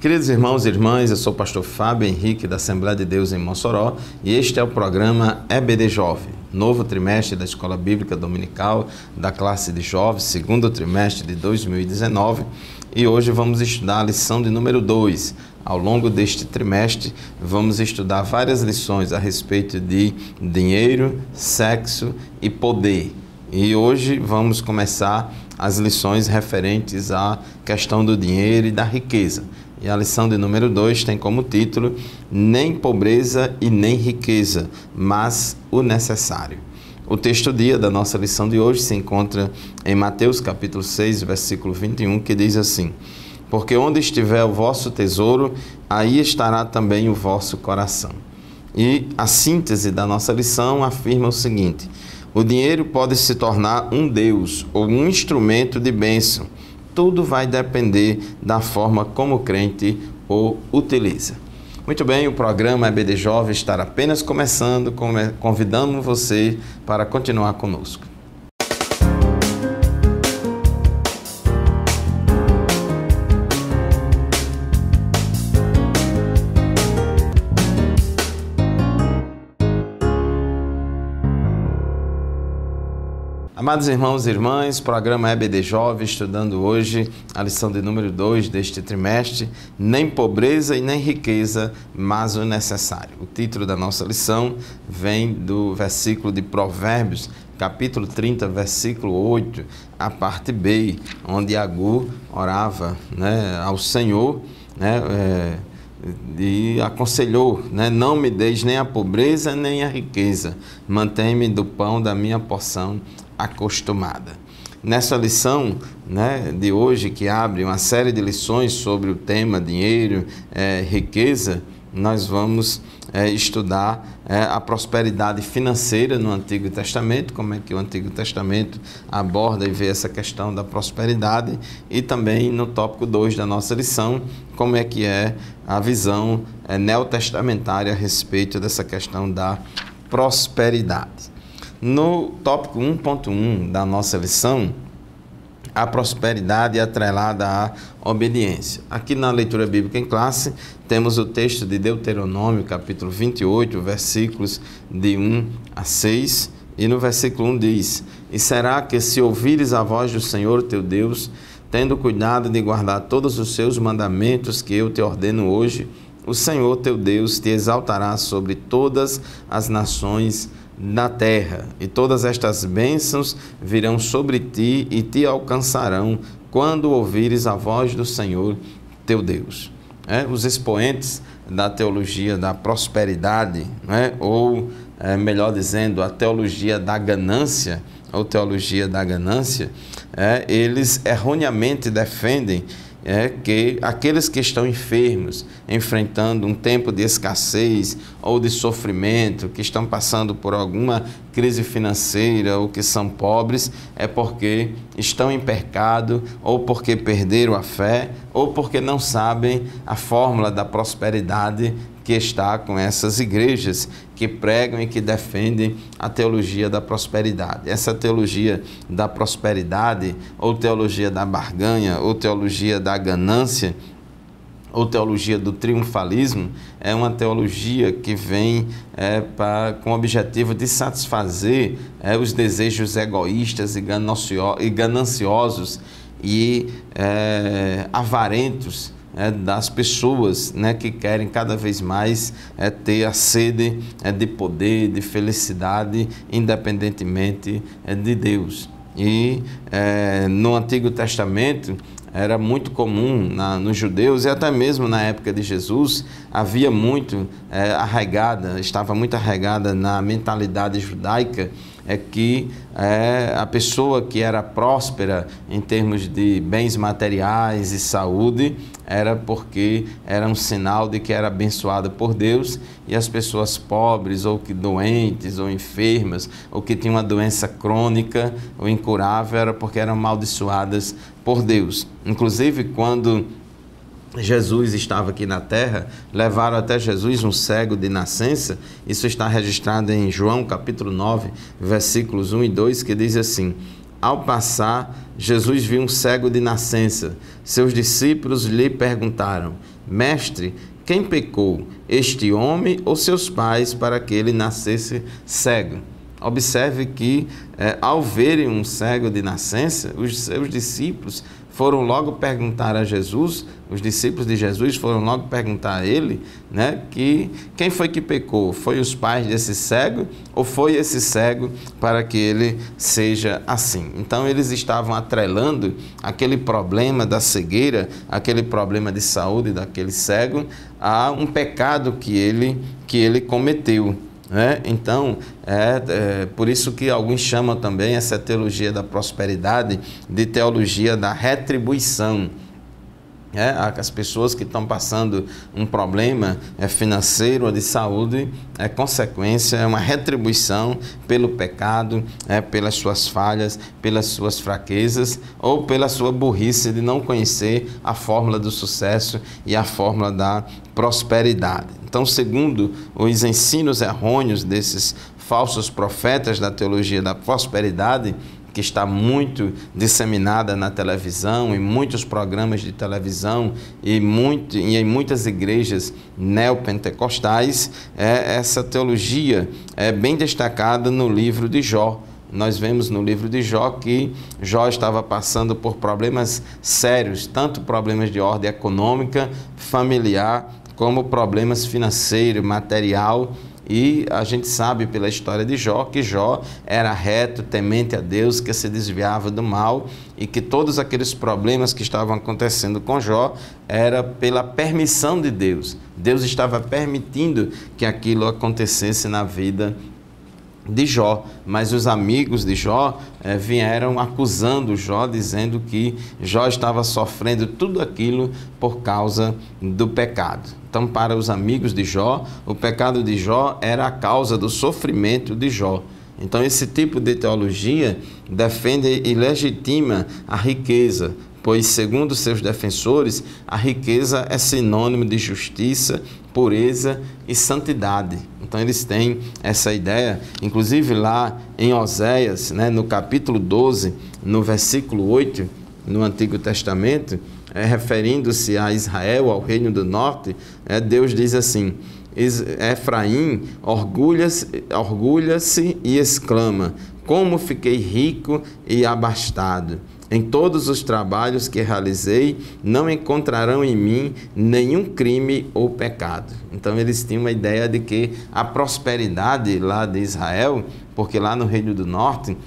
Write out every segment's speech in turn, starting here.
Queridos irmãos e irmãs, eu sou o pastor Fábio Henrique da Assembleia de Deus em Mossoró e este é o programa EBD Jovem, novo trimestre da Escola Bíblica Dominical da classe de jovens, segundo trimestre de 2019, e hoje vamos estudar a lição de número 2. Ao longo deste trimestre, vamos estudar várias lições a respeito de dinheiro, sexo e poder. E hoje vamos começar as lições referentes à questão do dinheiro e da riqueza. E a lição de número 2 tem como título: Nem pobreza e nem riqueza, mas o necessário. O texto-dia da nossa lição de hoje se encontra em Mateus capítulo 6, versículo 21, que diz assim: Porque onde estiver o vosso tesouro, aí estará também o vosso coração. E a síntese da nossa lição afirma o seguinte: o dinheiro pode se tornar um Deus ou um instrumento de bênção. Tudo vai depender da forma como o crente o utiliza. Muito bem, o programa EBD Jovem está apenas começando, convidamos você para continuar conosco. Amados irmãos e irmãs, programa EBD Jovem, estudando hoje a lição de número 2 deste trimestre, Nem pobreza e nem riqueza, mas o necessário. O título da nossa lição vem do versículo de Provérbios, capítulo 30, versículo 8, a parte B, onde Agur orava, ao Senhor, e aconselhou, não me deis nem a pobreza nem a riqueza, mantém-me do pão da minha porção acostumada. Nessa lição de hoje, que abre uma série de lições sobre o tema dinheiro, riqueza, nós vamos estudar a prosperidade financeira no Antigo Testamento, como é que o Antigo Testamento aborda e vê essa questão da prosperidade, e também no tópico 2 da nossa lição, como é que é a visão neotestamentária a respeito dessa questão da prosperidade. No tópico 1.1 da nossa lição, a prosperidade é atrelada à obediência. Aqui na leitura bíblica em classe, temos o texto de Deuteronômio, capítulo 28, versículos de 1 a 6, e no versículo 1 diz: E será que se ouvires a voz do Senhor teu Deus, tendo cuidado de guardar todos os seus mandamentos que eu te ordeno hoje, o Senhor teu Deus te exaltará sobre todas as nações da terra, e todas estas bênçãos virão sobre ti e te alcançarão quando ouvires a voz do Senhor teu Deus. Os expoentes da teologia da prosperidade, ou melhor dizendo, a teologia da ganância, ou teologia da ganância, eles erroneamente defendem que aqueles que estão enfermos, enfrentando um tempo de escassez ou de sofrimento, que estão passando por alguma crise financeira ou que são pobres, é porque estão em pecado, ou porque perderam a fé, ou porque não sabem a fórmula da prosperidade que está com essas igrejas que pregam e que defendem a teologia da prosperidade. Essa teologia da prosperidade, ou teologia da barganha, ou teologia da ganância, ou teologia do triunfalismo, é uma teologia que vem com o objetivo de satisfazer os desejos egoístas e gananciosos e avarentos das pessoas que querem cada vez mais ter a sede de poder, de felicidade, independentemente de Deus. E no Antigo Testamento era muito comum nos judeus, e até mesmo na época de Jesus, havia muito estava muito arraigada na mentalidade judaica, que a pessoa que era próspera em termos de bens materiais e saúde era porque era um sinal de que era abençoada por Deus, e as pessoas pobres ou que doentes ou enfermas ou que tinham uma doença crônica ou incurável era porque eram amaldiçoadas por Deus. Inclusive, quando Jesus estava aqui na terra, levaram até Jesus um cego de nascença. Isso está registrado em João capítulo 9, versículos 1 e 2, que diz assim: ao passar, Jesus viu um cego de nascença. Seus discípulos lhe perguntaram: Mestre, quem pecou, este homem ou seus pais, para que ele nascesse cego? Observe que, ao verem um cego de nascença, os seus discípulos foram logo perguntar a Jesus, os discípulos de Jesus foram logo perguntar a ele, né, que quem foi que pecou? Foi os pais desse cego ou foi esse cego para que ele seja assim? Então eles estavam atrelando aquele problema da cegueira, aquele problema de saúde daquele cego a um pecado que ele cometeu. Então, por isso que alguns chamam também essa teologia da prosperidade de teologia da retribuição. As pessoas que estão passando um problema financeiro ou de saúde, consequência, é uma retribuição pelo pecado, pelas suas falhas, pelas suas fraquezas ou pela sua burrice de não conhecer a fórmula do sucesso e a fórmula da prosperidade. Então, segundo os ensinos errôneos desses falsos profetas da teologia da prosperidade, que está muito disseminada na televisão, em muitos programas de televisão e em muitas igrejas neopentecostais, essa teologia é bem destacada no livro de Jó. Nós vemos no livro de Jó que Jó estava passando por problemas sérios, tanto problemas de ordem econômica, familiar, como problemas financeiro, material. E a gente sabe pela história de Jó que Jó era reto, temente a Deus, que se desviava do mal e que todos aqueles problemas que estavam acontecendo com Jó era pela permissão de Deus. Deus estava permitindo que aquilo acontecesse na vida de Jó, mas os amigos de Jó vieram acusando Jó, dizendo que Jó estava sofrendo tudo aquilo por causa do pecado. Então, para os amigos de Jó, o pecado de Jó era a causa do sofrimento de Jó. Então, esse tipo de teologia defende e legitima a riqueza, pois, segundo seus defensores, a riqueza é sinônimo de justiça, pureza e santidade. Então eles têm essa ideia, inclusive lá em Oséias, no capítulo 12, no versículo 8, no Antigo Testamento, referindo-se a Israel, ao reino do norte, Deus diz assim: Efraim orgulha-se e exclama: como fiquei rico e abastado! Em todos os trabalhos que realizei, não encontrarão em mim nenhum crime ou pecado. Então eles tinham uma ideia de que a prosperidade lá de Israel, porque lá no Reino do Norte,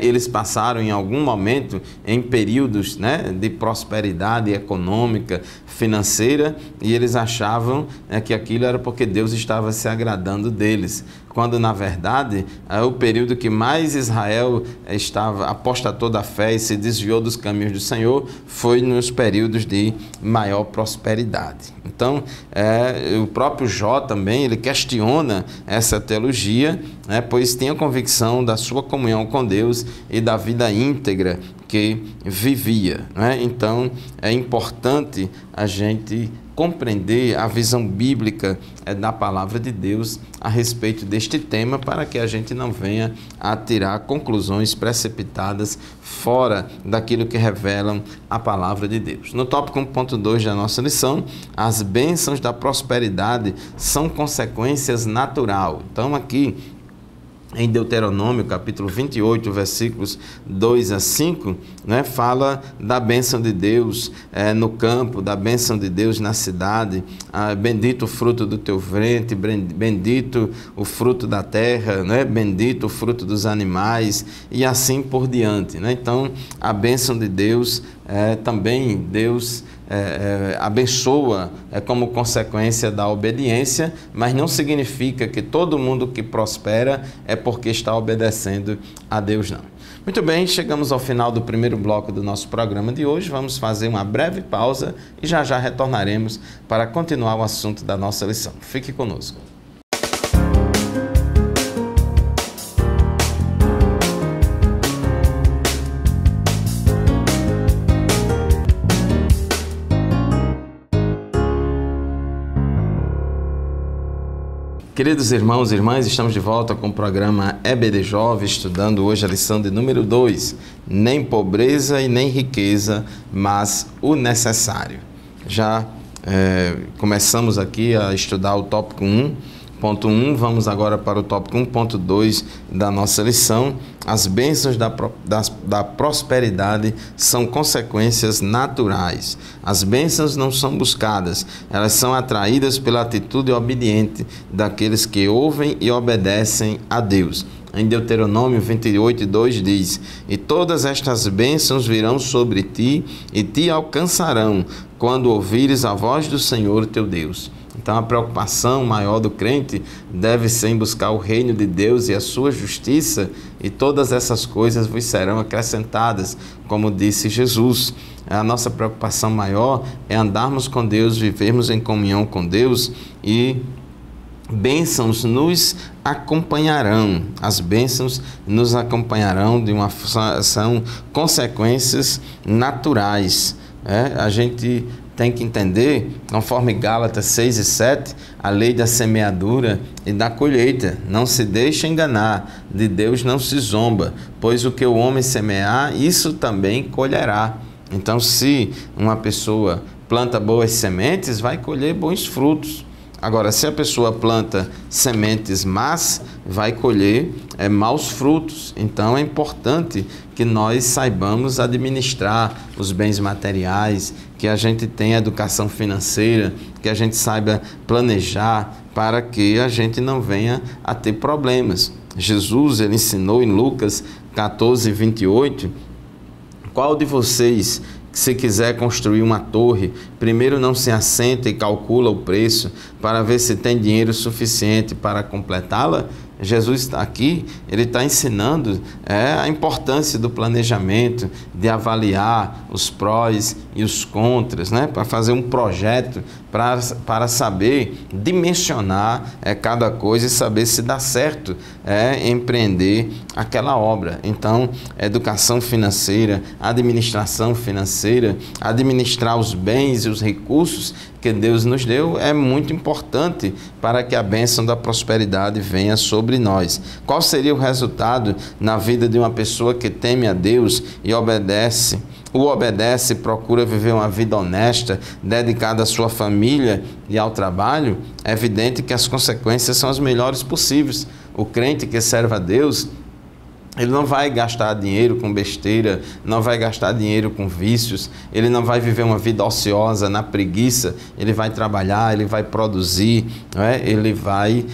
eles passaram em algum momento em períodos de prosperidade econômica, financeira, e eles achavam que aquilo era porque Deus estava se agradando deles, quando na verdade o período que mais Israel apostatou da fé e se desviou dos caminhos do Senhor foi nos períodos de maior prosperidade. Então, o próprio Jó também, ele questiona essa teologia, pois tem a convicção da sua comunhão com Deus e da vida íntegra que vivia. Então, é importante a gente compreender a visão bíblica da palavra de Deus a respeito deste tema, para que a gente não venha a tirar conclusões precipitadas fora daquilo que revelam a palavra de Deus. No tópico 1.2 da nossa lição, as bênçãos da prosperidade são consequências natural. Então aqui em Deuteronômio, capítulo 28, versículos 2 a 5, fala da bênção de Deus no campo, da bênção de Deus na cidade. Bendito o fruto do teu ventre, bendito o fruto da terra, bendito o fruto dos animais, e assim por diante. Então, a bênção de Deus, também Deus abençoa como consequência da obediência, mas não significa que todo mundo que prospera é porque está obedecendo a Deus, não. Muito bem, chegamos ao final do primeiro bloco do nosso programa de hoje. Vamos fazer uma breve pausa e já já retornaremos para continuar o assunto da nossa lição. Fique conosco. Queridos irmãos e irmãs, estamos de volta com o programa EBD Jovem, estudando hoje a lição de número 2, nem pobreza e nem riqueza, mas o necessário. Já começamos aqui a estudar o tópico 1.1, vamos agora para o tópico 1.2 da nossa lição. As bênçãos da prosperidade são consequências naturais. As bênçãos não são buscadas, elas são atraídas pela atitude obediente daqueles que ouvem e obedecem a Deus. Em Deuteronômio 28:2 diz: e todas estas bênçãos virão sobre ti e te alcançarão quando ouvires a voz do Senhor teu Deus. Então a preocupação maior do crente deve ser em buscar o reino de Deus e a sua justiça, e todas essas coisas vos serão acrescentadas, como disse Jesus. A nossa preocupação maior é andarmos com Deus, vivermos em comunhão com Deus, e bênçãos nos acompanharão. As bênçãos nos acompanharão, são consequências naturais. A gente tem que entender, conforme Gálatas 6 e 7, a lei da semeadura e da colheita. Não se deixe enganar, de Deus não se zomba, pois o que o homem semear, isso também colherá. Então, se uma pessoa planta boas sementes, vai colher bons frutos. Agora, se a pessoa planta sementes más, vai colher maus frutos. Então, é importante que nós saibamos administrar os bens materiais, que a gente tenha educação financeira, que a gente saiba planejar para que a gente não venha a ter problemas. Jesus, ele ensinou em Lucas 14:28, qual de vocês, se quiser construir uma torre, primeiro não se assenta e calcula o preço para ver se tem dinheiro suficiente para completá-la? Jesus está aqui, ele está ensinando a importância do planejamento, de avaliar os prós e os contras, para fazer um projeto para saber dimensionar cada coisa e saber se dá certo empreender aquela obra. Então, educação financeira, administração financeira, administrar os bens e os recursos que Deus nos deu é muito importante para que a bênção da prosperidade venha sobre nós. Qual seria o resultado na vida de uma pessoa que teme a Deus e obedece, procura viver uma vida honesta, dedicada à sua família e ao trabalho? É evidente que as consequências são as melhores possíveis. O crente que serve a Deus, ele não vai gastar dinheiro com besteira, não vai gastar dinheiro com vícios, ele não vai viver uma vida ociosa, na preguiça. Ele vai trabalhar, ele vai produzir, ele vai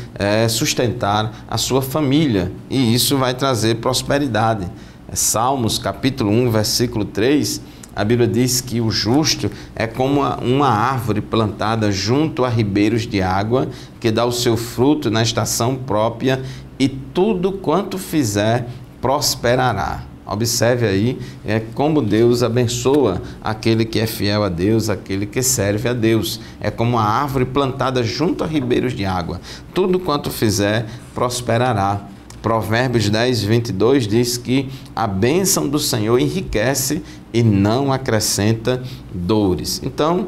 sustentar a sua família, e isso vai trazer prosperidade. Salmos capítulo 1, versículo 3, a Bíblia diz que o justo é como uma árvore plantada junto a ribeiros de água, que dá o seu fruto na estação própria, e tudo quanto fizer prosperará. Observe aí como Deus abençoa aquele que é fiel a Deus, aquele que serve a Deus. É como uma árvore plantada junto a ribeiros de água. Tudo quanto fizer prosperará. Provérbios 10:22 diz que a bênção do Senhor enriquece e não acrescenta dores. Então,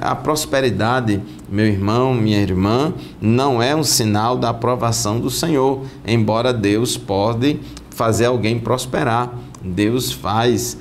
a prosperidade, meu irmão, minha irmã, não é um sinal da aprovação do Senhor, embora Deus pode fazer alguém prosperar. Deus faz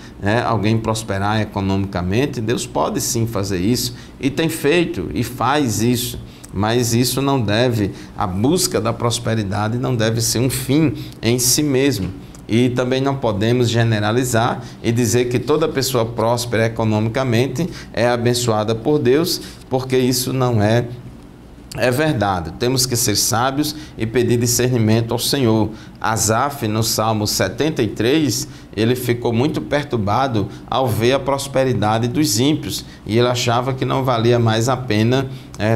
alguém prosperar economicamente, Deus pode sim fazer isso, e tem feito e faz isso. Mas isso não deve, a busca da prosperidade não deve ser um fim em si mesmo. E também não podemos generalizar e dizer que toda pessoa próspera economicamente é abençoada por Deus, porque isso não é verdade. Temos que ser sábios e pedir discernimento ao Senhor. Asaf, no Salmo 73, ele ficou muito perturbado ao ver a prosperidade dos ímpios, e ele achava que não valia mais a pena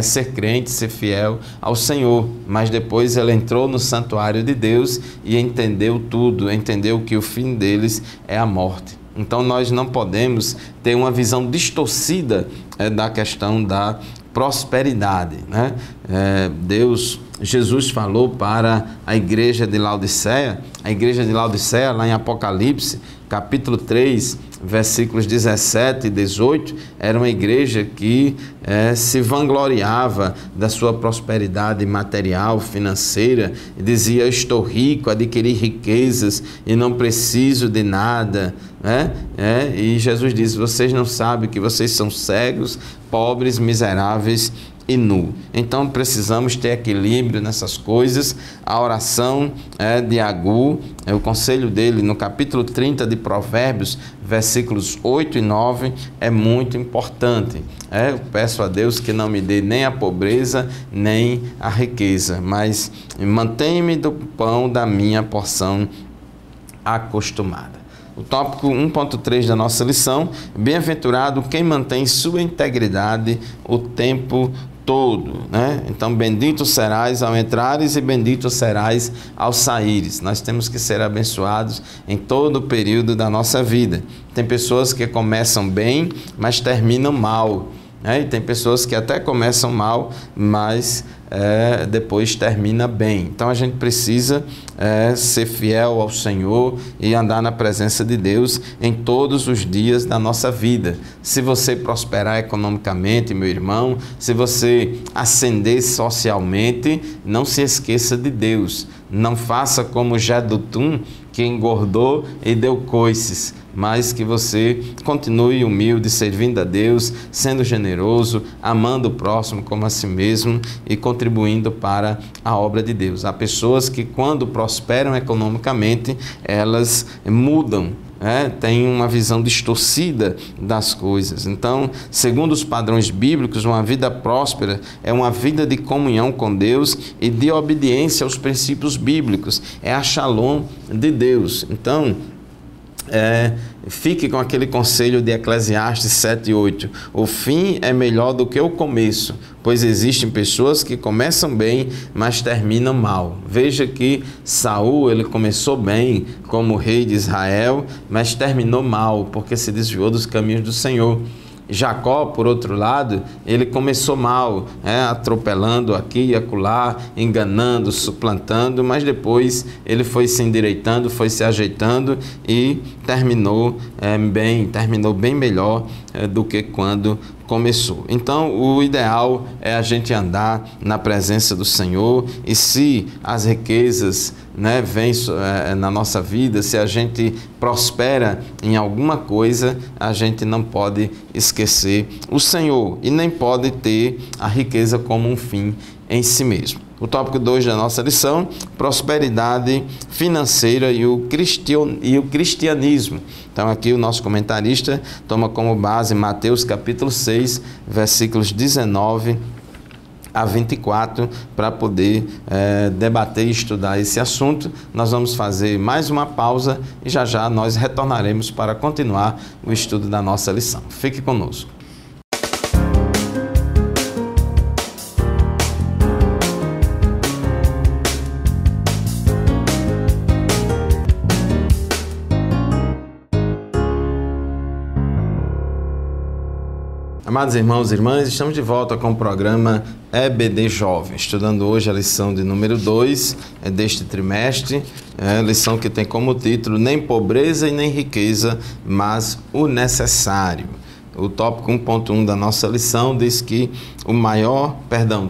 ser crente, ser fiel ao Senhor. Mas depois ele entrou no santuário de Deus e entendeu tudo, entendeu que o fim deles é a morte. Então nós não podemos ter uma visão distorcida da questão da prosperidade, né? Jesus falou para a igreja de Laodiceia, lá em Apocalipse, capítulo 3, versículos 17 e 18, era uma igreja que se vangloriava da sua prosperidade material, financeira, e dizia: estou rico, adquiri riquezas e não preciso de nada, né? E Jesus disse: vocês não sabem que vocês são cegos, pobres, miseráveis e nu. Então precisamos ter equilíbrio nessas coisas. A oração de Agur, o conselho dele no capítulo 30 de Provérbios, versículos 8 e 9, é muito importante. Eu peço a Deus que não me dê nem a pobreza, nem a riqueza, mas mantenha-me do pão da minha porção acostumada. O tópico 1.3 da nossa lição: bem-aventurado quem mantém sua integridade o tempo todo, né? Então, bendito serás ao entrares e bendito serás ao saíres. Nós temos que ser abençoados em todo o período da nossa vida. Tem pessoas que começam bem, mas terminam mal, né? E tem pessoas que até começam mal, mas depois termina bem. Então a gente precisa ser fiel ao Senhor e andar na presença de Deus em todos os dias da nossa vida. Se você prosperar economicamente, meu irmão, se você ascender socialmente, não se esqueça de Deus. Não faça como Jedutum, que engordou e deu coices, mas que você continue humilde, servindo a Deus, sendo generoso, amando o próximo como a si mesmo e contribuindo para a obra de Deus. Há pessoas que, quando prosperam economicamente, elas mudam, tem uma visão distorcida das coisas. Então, segundo os padrões bíblicos, uma vida próspera é uma vida de comunhão com Deus e de obediência aos princípios bíblicos. É a Shalom de Deus. Então, fique com aquele conselho de Eclesiastes 7:8. O fim é melhor do que o começo, pois existem pessoas que começam bem, mas terminam mal. Veja que Saul, ele começou bem como rei de Israel, mas terminou mal, porque se desviou dos caminhos do Senhor. Jacó, por outro lado, ele começou mal, atropelando aqui e acolá, enganando, suplantando, mas depois ele foi se endireitando, foi se ajeitando e terminou bem melhor do que quando começou. Então, o ideal é a gente andar na presença do Senhor, e se as riquezas vêm na nossa vida, se a gente prospera em alguma coisa, a gente não pode esquecer o Senhor e nem pode ter a riqueza como um fim em si mesmo. O tópico 2 da nossa lição: prosperidade financeira e o cristianismo. Então aqui o nosso comentarista toma como base Mateus capítulo 6, versículos 19 a 24, para poder debater e estudar esse assunto. Nós vamos fazer mais uma pausa e já já nós retornaremos para continuar o estudo da nossa lição. Fique conosco. Amados irmãos e irmãs, estamos de volta com o programa EBD Jovem, estudando hoje a lição de número 2 deste trimestre, lição que tem como título: nem pobreza e nem riqueza, mas o necessário. O tópico 1.1 da nossa lição diz que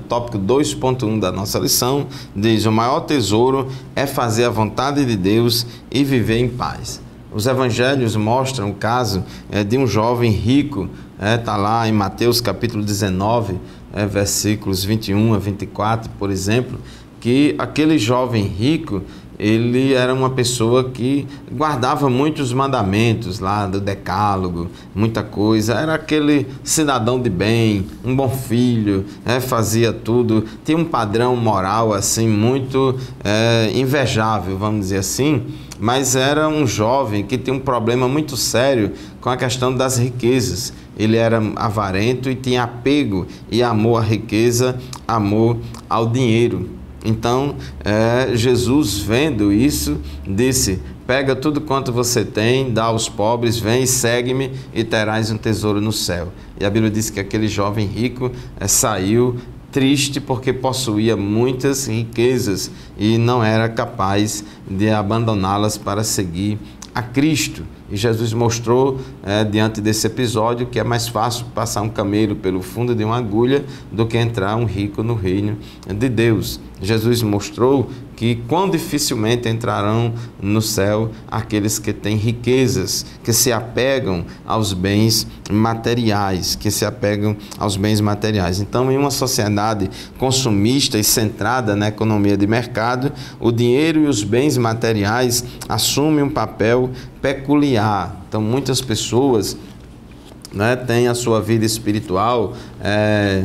tópico 2.1 da nossa lição diz: o maior tesouro é fazer a vontade de Deus e viver em paz. Os evangelhos mostram o caso de um jovem rico. Está lá em Mateus capítulo 19, versículos 21 a 24, por exemplo, que aquele jovem rico, ele era uma pessoa que guardava muitos mandamentos lá do decálogo, muita coisa, era aquele cidadão de bem, um bom filho, fazia tudo, tinha um padrão moral assim muito invejável, vamos dizer assim, mas era um jovem que tinha um problema muito sério com a questão das riquezas. Ele era avarento e tinha apego e amor à riqueza, amor ao dinheiro. Então, Jesus, vendo isso, disse: pega tudo quanto você tem, dá aos pobres, vem e segue-me e terás um tesouro no céu. E a Bíblia diz que aquele jovem rico saiu triste porque possuía muitas riquezas e não era capaz de abandoná-las para seguir a Cristo. E Jesus mostrou, diante desse episódio, que é mais fácil passar um camelo pelo fundo de uma agulha do que entrar um rico no reino de Deus. Jesus mostrou que quão dificilmente entrarão no céu aqueles que têm riquezas, que se apegam aos bens materiais, Então, em uma sociedade consumista e centrada na economia de mercado, o dinheiro e os bens materiais assumem um papel peculiar. Então, muitas pessoas têm a sua vida espiritual,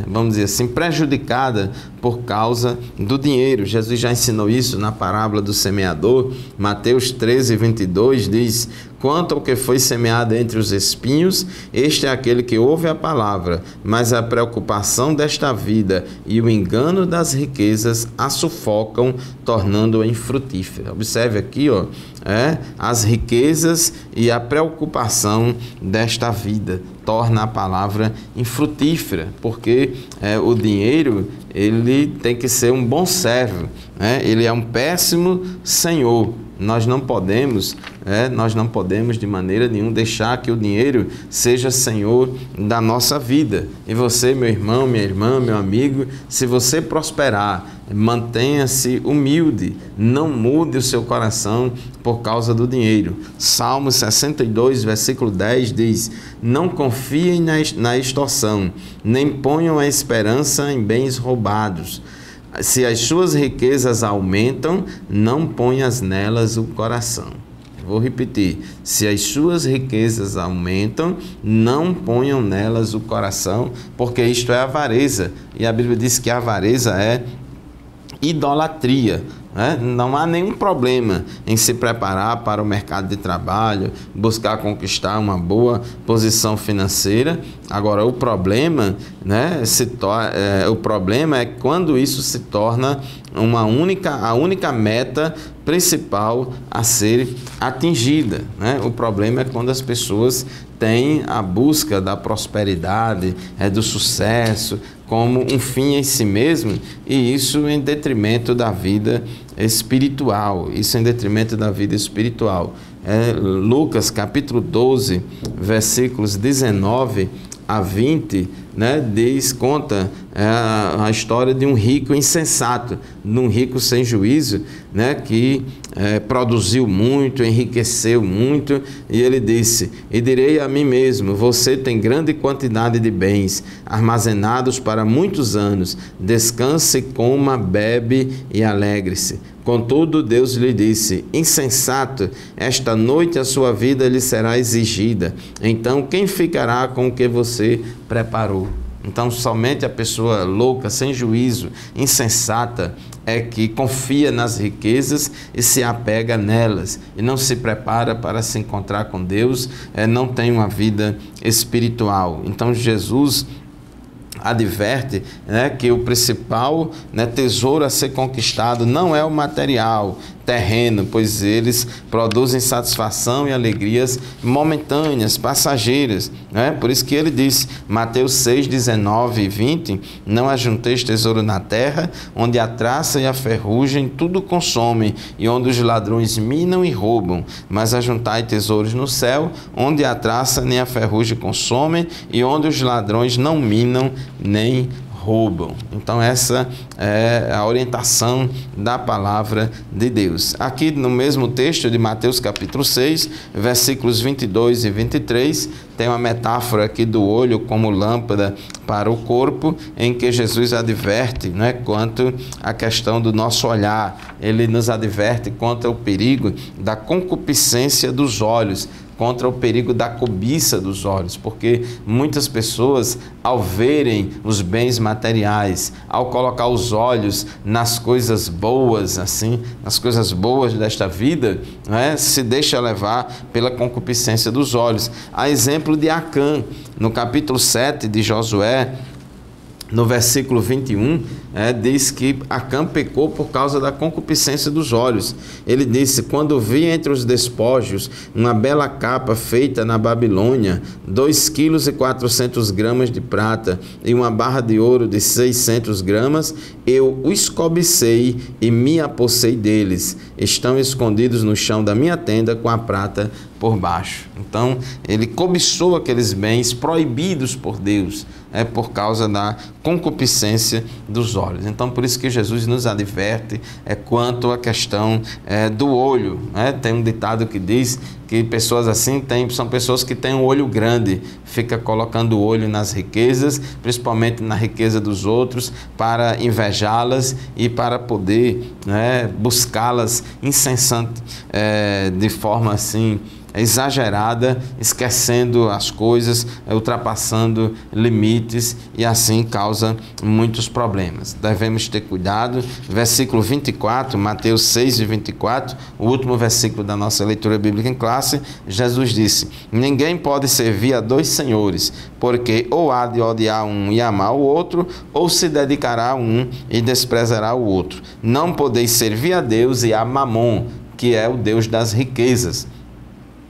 vamos dizer assim, prejudicada por causa do dinheiro. Jesus já ensinou isso na parábola do semeador. Mateus 13, 22 diz: quanto ao que foi semeado entre os espinhos, este é aquele que ouve a palavra, mas a preocupação desta vida e o engano das riquezas a sufocam, tornando-a infrutífera. Observe aqui, as riquezas e a preocupação desta vida torna a palavra infrutífera, porque o dinheiro, ele tem que ser um bom servo, ele é um péssimo senhor. Nós não podemos de maneira nenhuma deixar que o dinheiro seja senhor da nossa vida. E você, meu irmão, minha irmã, meu amigo, se você prosperar, mantenha-se humilde, não mude o seu coração por causa do dinheiro. Salmo 62, versículo 10 diz: não confiem na extorsão, nem ponham a esperança em bens roubados. Se as suas riquezas aumentam, não ponhas nelas o coração. Vou repetir: se as suas riquezas aumentam, não ponham nelas o coração, porque isto é avareza. E a Bíblia diz que a avareza é idolatria. Não há nenhum problema em se preparar para o mercado de trabalho, buscar conquistar uma boa posição financeira. Agora, o problema, o problema é quando isso se torna a única meta principal a ser atingida. O problema é quando as pessoas têm a busca da prosperidade, do sucesso, como um fim em si mesmo, e isso em detrimento da vida espiritual. Lucas capítulo 12, versículos 19 a 20, conta a história de um rico insensato, de um rico sem juízo, que produziu muito, enriqueceu muito, e ele disse: e direi a mim mesmo, você tem grande quantidade de bens armazenados para muitos anos, descanse, coma, bebe e alegre-se. Contudo, Deus lhe disse: insensato, esta noite a sua vida lhe será exigida. Então, quem ficará com o que você preparou? Então, somente a pessoa louca, sem juízo, insensata, é que confia nas riquezas e se apega nelas, e não se prepara para se encontrar com Deus, não tem uma vida espiritual. Então, Jesus adverte que o principal tesouro a ser conquistado não é o material terreno, pois eles produzem satisfação e alegrias momentâneas, passageiras. Por isso que ele diz, Mateus 6, 19 e 20, não ajunteis tesouro na terra, onde a traça e a ferrugem tudo consomem, e onde os ladrões minam e roubam, mas ajuntai tesouros no céu, onde a traça nem a ferrugem consomem, e onde os ladrões não minam nem roubam. Então essa é a orientação da palavra de Deus. Aqui no mesmo texto de Mateus capítulo 6, versículos 22 e 23, tem uma metáfora aqui do olho como lâmpada para o corpo, em que Jesus adverte quanto à questão do nosso olhar. Ele nos adverte contra o perigo da concupiscência dos olhos, contra o perigo da cobiça dos olhos, porque muitas pessoas, ao verem os bens materiais, ao colocar os olhos nas coisas boas, nas coisas boas desta vida, se deixa levar pela concupiscência dos olhos. A exemplo de Acã, no capítulo 7 de Josué, no versículo 21, diz que Acã pecou por causa da concupiscência dos olhos. Ele disse: quando vi entre os despojos uma bela capa feita na Babilônia, 2,4 kg de prata e uma barra de ouro de 600 gramas, eu os cobicei e me apossei deles. Estão escondidos no chão da minha tenda com a prata por baixo. Então, ele cobiçou aqueles bens proibidos por Deus, por causa da concupiscência dos olhos. Então, por isso que Jesus nos adverte quanto à questão do olho. Tem um ditado que diz que pessoas assim são pessoas que têm um olho grande, fica colocando o olho nas riquezas, principalmente na riqueza dos outros, para invejá-las e para poder buscá-las insensante, de forma assim exagerada, esquecendo as coisas, ultrapassando limites, e assim causa muitos problemas. Devemos ter cuidado. Versículo 24, Mateus 6:24, o último versículo da nossa leitura bíblica em classe, Jesus disse: ninguém pode servir a dois senhores, porque ou há de odiar um e amar o outro, ou se dedicará a um e desprezará o outro. Não podeis servir a Deus e a Mamon, que é o Deus das riquezas.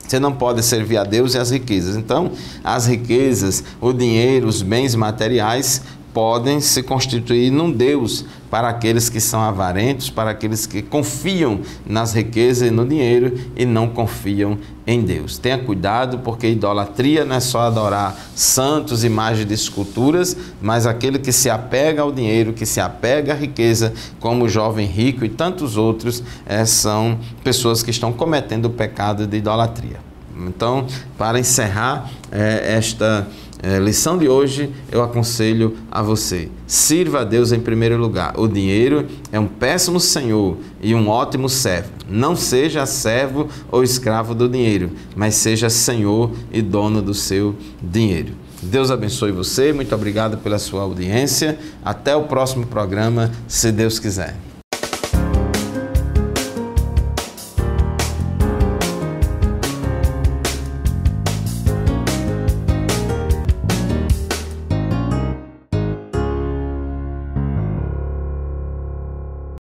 Você não pode servir a Deus e as riquezas. Então, as riquezas, o dinheiro, os bens materiais podem se constituir num Deus para aqueles que são avarentos, para aqueles que confiam nas riquezas e no dinheiro e não confiam em Deus. Tenha cuidado, porque idolatria não é só adorar santos, imagens de esculturas, mas aquele que se apega ao dinheiro, que se apega à riqueza, como o jovem rico e tantos outros, são pessoas que estão cometendo o pecado de idolatria. Então, para encerrar esta lição de hoje, eu aconselho a você: sirva a Deus em primeiro lugar. O dinheiro é um péssimo senhor e um ótimo servo. Não seja servo ou escravo do dinheiro, mas seja senhor e dono do seu dinheiro. Deus abençoe você. Muito obrigado pela sua audiência. Até o próximo programa, se Deus quiser.